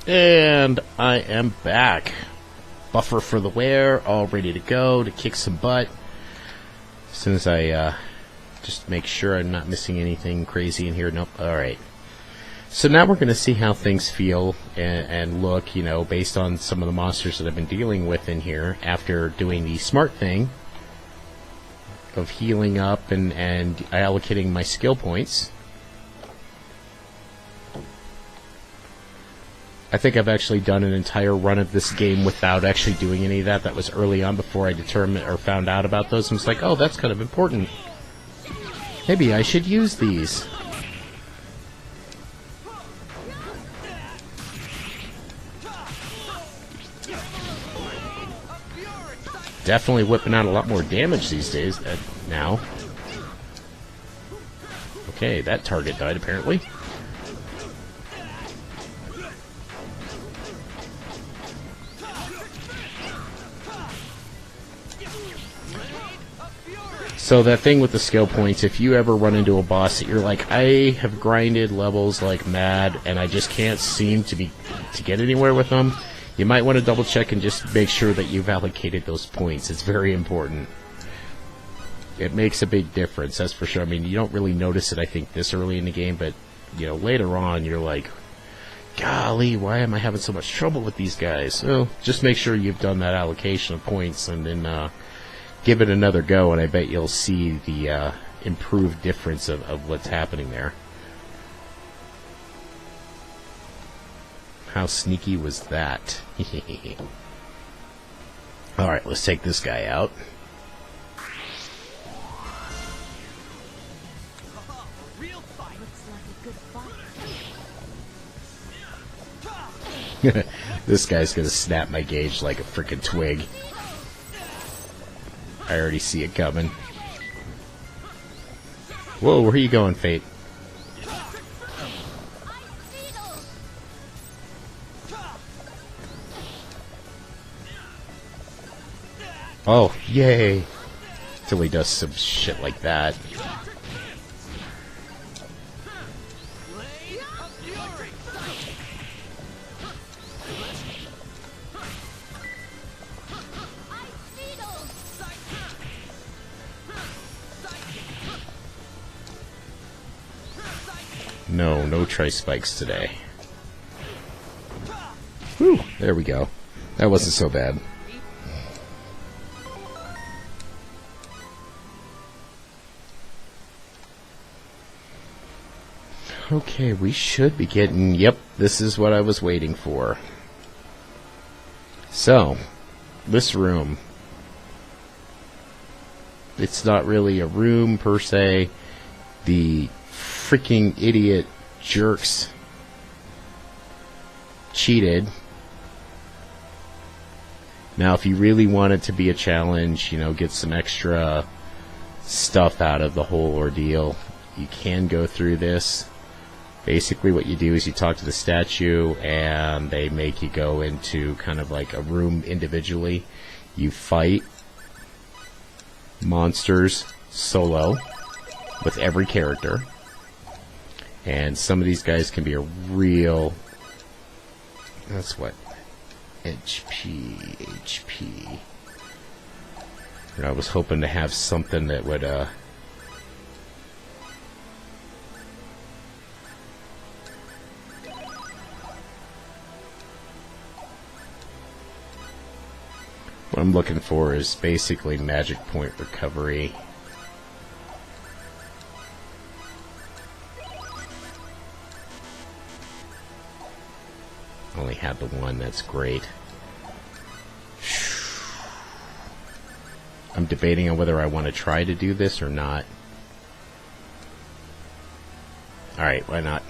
And I am back. Buffer for the wear, all ready to go to kick some butt. As soon as I just make sure I'm not missing anything crazy in here. Nope. Alright. So now we're going to see how things feel and look, you know, based on some of the monsters that I've been dealing with in here after doing the smart thing of healing up and allocating my skill points. I think I've actually done an entire run of this game without actually doing any of that. That was early on before I determined or found out about those. And it's like, oh, that's kind of important. Maybe I should use these. Definitely whipping out a lot more damage these days now. Okay, that target died apparently. So that thing with the skill points, if you ever run into a boss that you're like, I have grinded levels like mad and I just can't seem to get anywhere with them, you might want to double check and just make sure that you've allocated those points. It's very important. It makes a big difference, that's for sure. I mean, you don't really notice it, I think, this early in the game, but you know, later on you're like, golly, why am I having so much trouble with these guys? So just make sure you've done that allocation of points and then give it another go, and I bet you'll see the improved difference of what's happening there. How sneaky was that? Alright, let's take this guy out. This guy's gonna snap my gauge like a frickin' twig. I already see it coming. Whoa, where are you going, Fate? Oh, yay! Till he does some shit like that. No tri-spikes today. Whew, there we go. That wasn't so bad. Okay, we should be getting... Yep, this is what I was waiting for. So, this room. It's not really a room per se. The freaking idiot jerks cheated. Now, if you really want it to be a challenge, you know, get some extra stuff out of the whole ordeal, you can go through this. Basically what you do is you talk to the statue and they make you go into kind of like a room individually. You fight monsters solo with every character. And some of these guys can be a real... That's what... HP. And I was hoping to have something that would, What I'm looking for is basically magic point recovery. Only had the one, that's great. I'm debating on whether I want to try to do this or not. Alright, why not?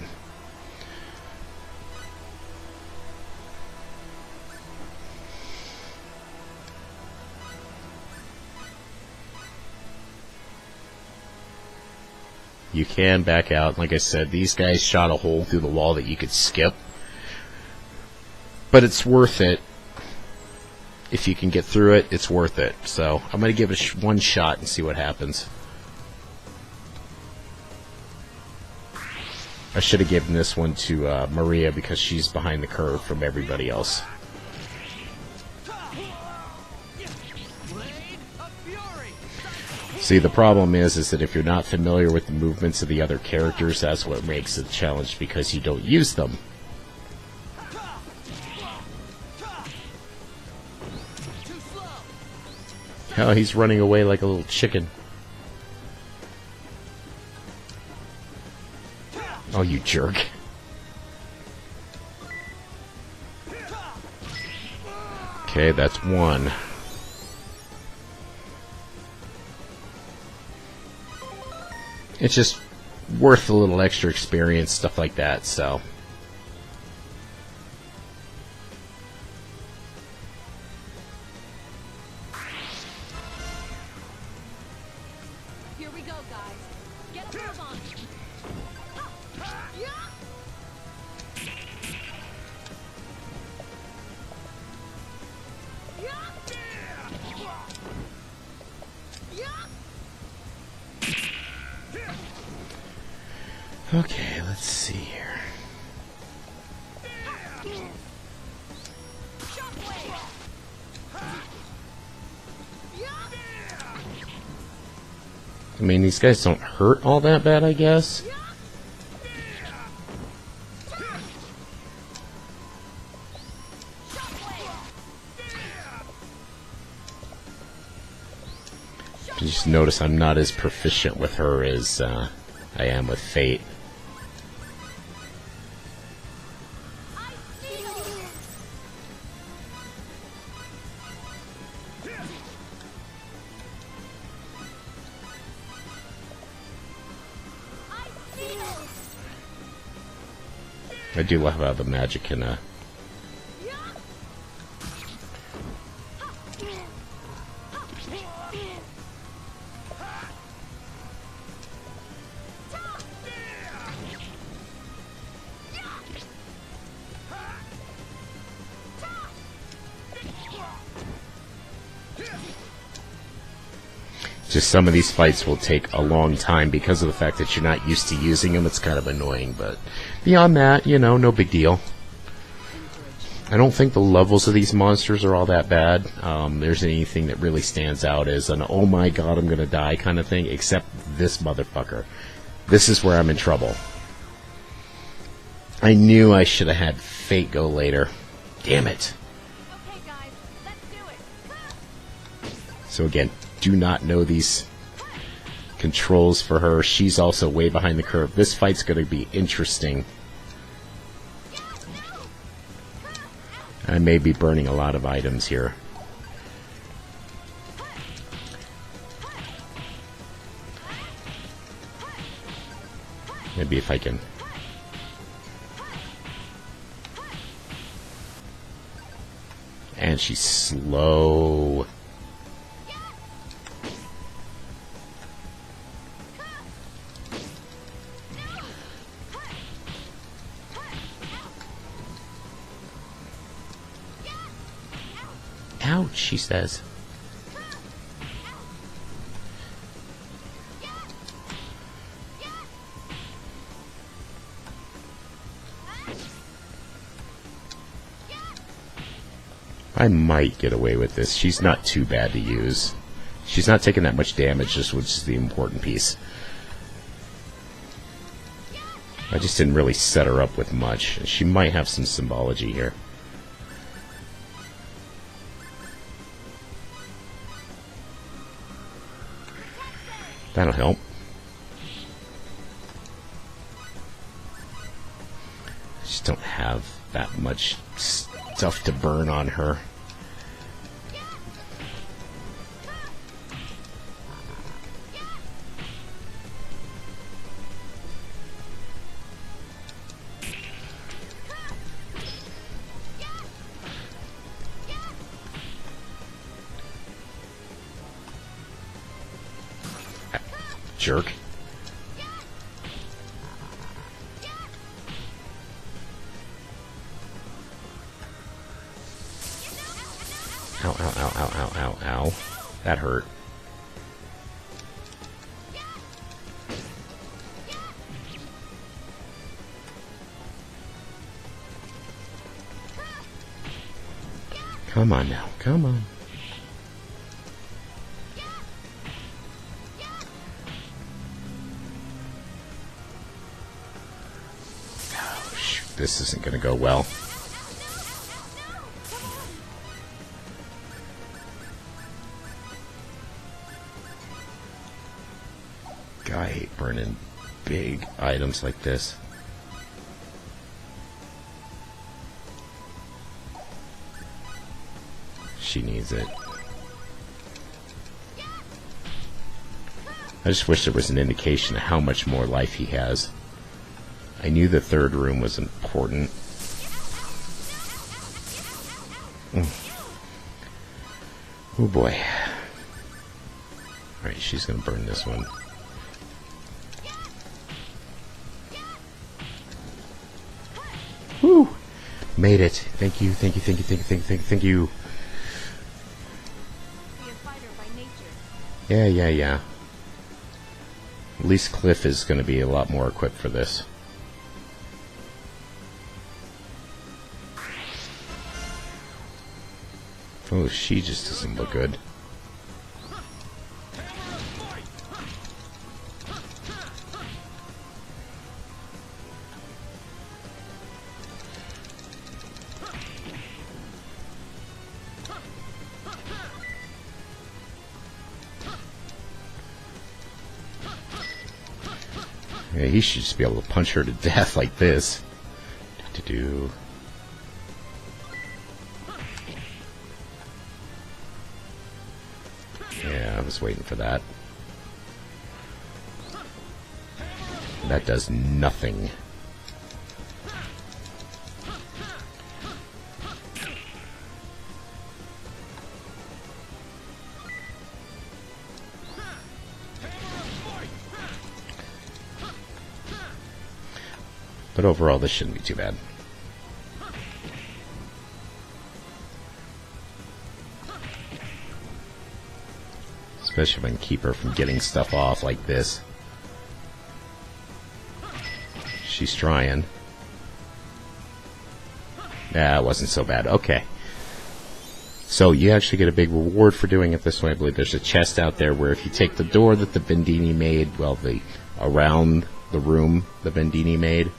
You can back out. Like I said, these guys shot a hole through the wall that you could skip. But it's worth it. If you can get through it, it's worth it. So I'm going to give it one shot and see what happens. I should have given this one to Maria because she's behind the curve from everybody else. See, the problem is that if you're not familiar with the movements of the other characters, that's what makes it a challenge because you don't use them. Oh, he's running away like a little chicken. Oh, you jerk. Okay, that's one. It's just worth a little extra experience, stuff like that, so. Here we go, guys. Get a move on. Okay, let's see here. I mean, these guys don't hurt all that bad, I guess. Just notice I'm not as proficient with her as I am with Fate. I do love how the magic can just some of these fights will take a long time because of the fact that you're not used to using them. It's kind of annoying, but beyond that, you know, no big deal. I don't think the levels of these monsters are all that bad. There's anything that really stands out as an oh my god I'm gonna die kind of thing, except this motherfucker. This is where I'm in trouble. I knew I should have had Fate go later. Damn it. Okay, guys, let's do it. So again, do not know these controls for her. She's also way behind the curve. This fight's going to be interesting. I may be burning a lot of items here. Maybe if I can... And she's slow. Ouch, she says. I might get away with this. She's not too bad to use. She's not taking that much damage, which is the important piece. I just didn't really set her up with much. She might have some symbology here. That'll help. I just don't have that much stuff to burn on her. Jerk. Ow, ow, ow, ow, ow, ow, ow. That hurt. Come on now, come on. Oh, shoot, this isn't going to go well. I hate burning big items like this. She needs it. I just wish there was an indication of how much more life he has. I knew the third room was important. Oh boy. Alright, she's gonna burn this one. Woo! Made it. Thank you, thank you, thank you, thank you, thank you, thank you, thank you. Be a fighter by nature. Yeah. At least Cliff is going to be a lot more equipped for this. Oh, she just doesn't look good. Yeah, he should just be able to punch her to death like this. Do-do-do. Yeah, I was waiting for that. That does nothing. But overall, this shouldn't be too bad. Especially if I can keep her from getting stuff off like this. She's trying. Nah, it wasn't so bad. Okay. So you actually get a big reward for doing it this way. I believe there's a chest out there where if you take the door that the Bendini made, well, the around the room the Bendini made,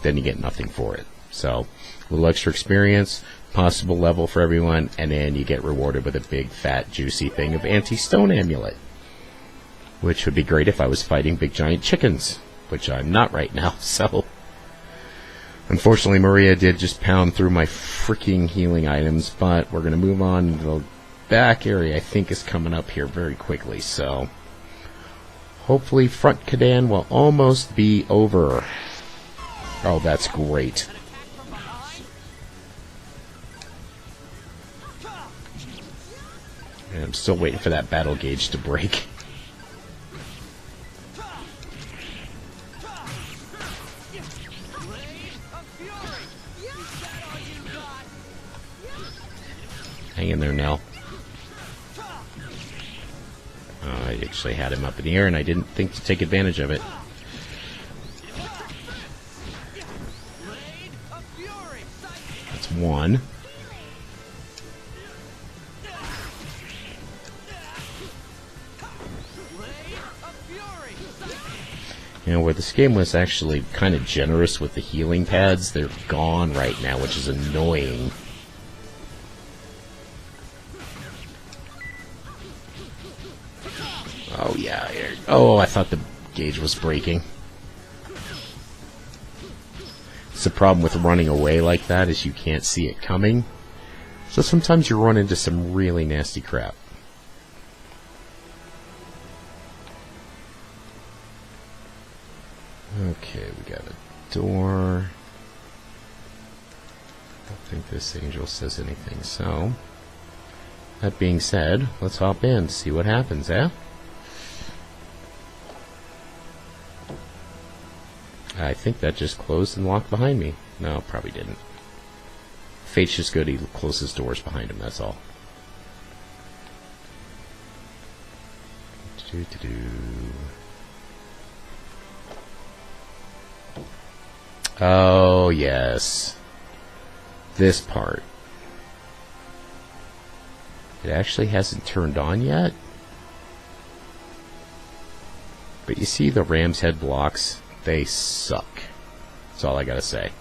then you get nothing for it. So a little extra experience, possible level for everyone, and then you get rewarded with a big, fat, juicy thing of anti-stone amulet. Which would be great if I was fighting big, giant chickens, which I'm not right now, so... Unfortunately, Maria did just pound through my freaking healing items, but we're going to move on. The back area, I think, is coming up here very quickly, so... Hopefully, front Kaddan will almost be over. Oh, that's great. And I'm still waiting for that battle gauge to break. Hang in there, Nell. I actually had him up in the air, and I didn't think to take advantage of it. That's one. You know, where this game was actually kind of generous with the healing pads, they're gone right now, which is annoying. Oh, yeah. Oh, I thought the gauge was breaking. It's the problem with running away like that is you can't see it coming. So sometimes you run into some really nasty crap. Okay, we got a door. I don't think this angel says anything, so... That being said, let's hop in, see what happens, eh? I think that just closed and locked behind me. No, probably didn't. Fate's just good, he closes doors behind him, that's all. Oh, yes. This part. It actually hasn't turned on yet. But you see the ram's head blocks? They suck. That's all I gotta say.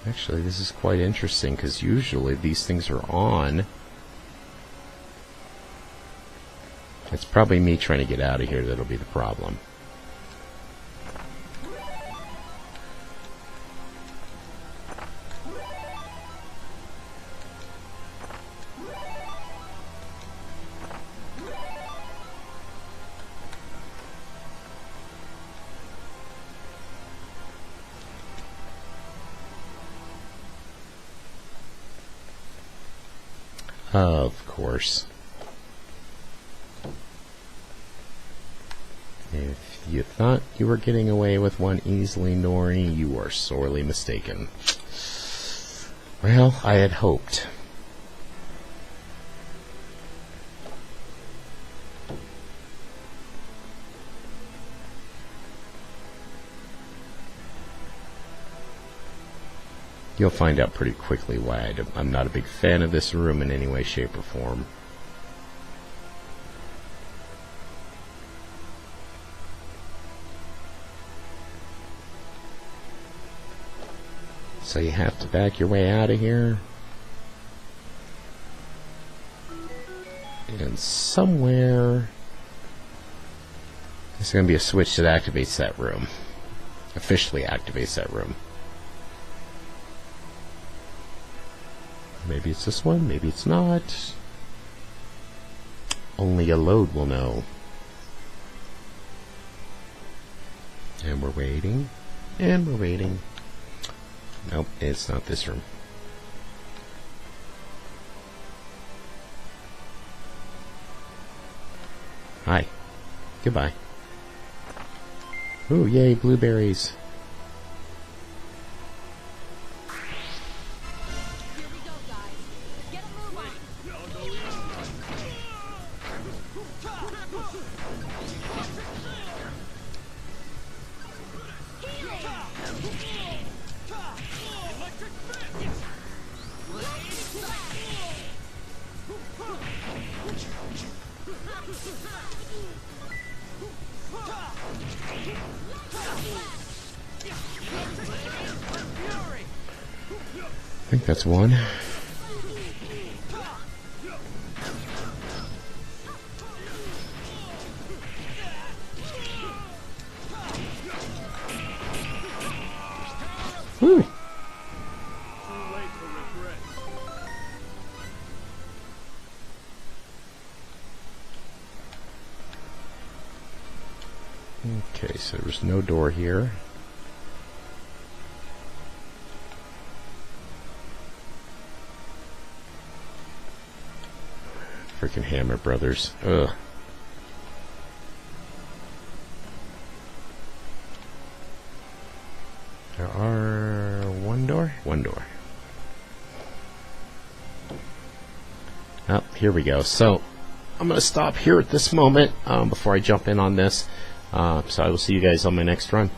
Actually, this is quite interesting because usually these things are on. It's probably me trying to get out of here that'll be the problem. Of course. If you thought you were getting away with one easily, Nori, you are sorely mistaken. Well, I had hoped. You'll find out pretty quickly why I'm not a big fan of this room in any way, shape, or form. So you have to back your way out of here. And somewhere there's going to be a switch that activates that room. Officially activates that room. Maybe it's this one, maybe it's not. Only a load will know. And we're waiting. And we're waiting. Nope, it's not this room. Hi. Goodbye. Ooh, yay, blueberries. I think that's one. Whew. Okay, so there's no door here. Freaking Hammer Brothers. Ugh. There are one door? One door. Oh, here we go. So, I'm going to stop here at this moment before I jump in on this. So I will see you guys on my next run.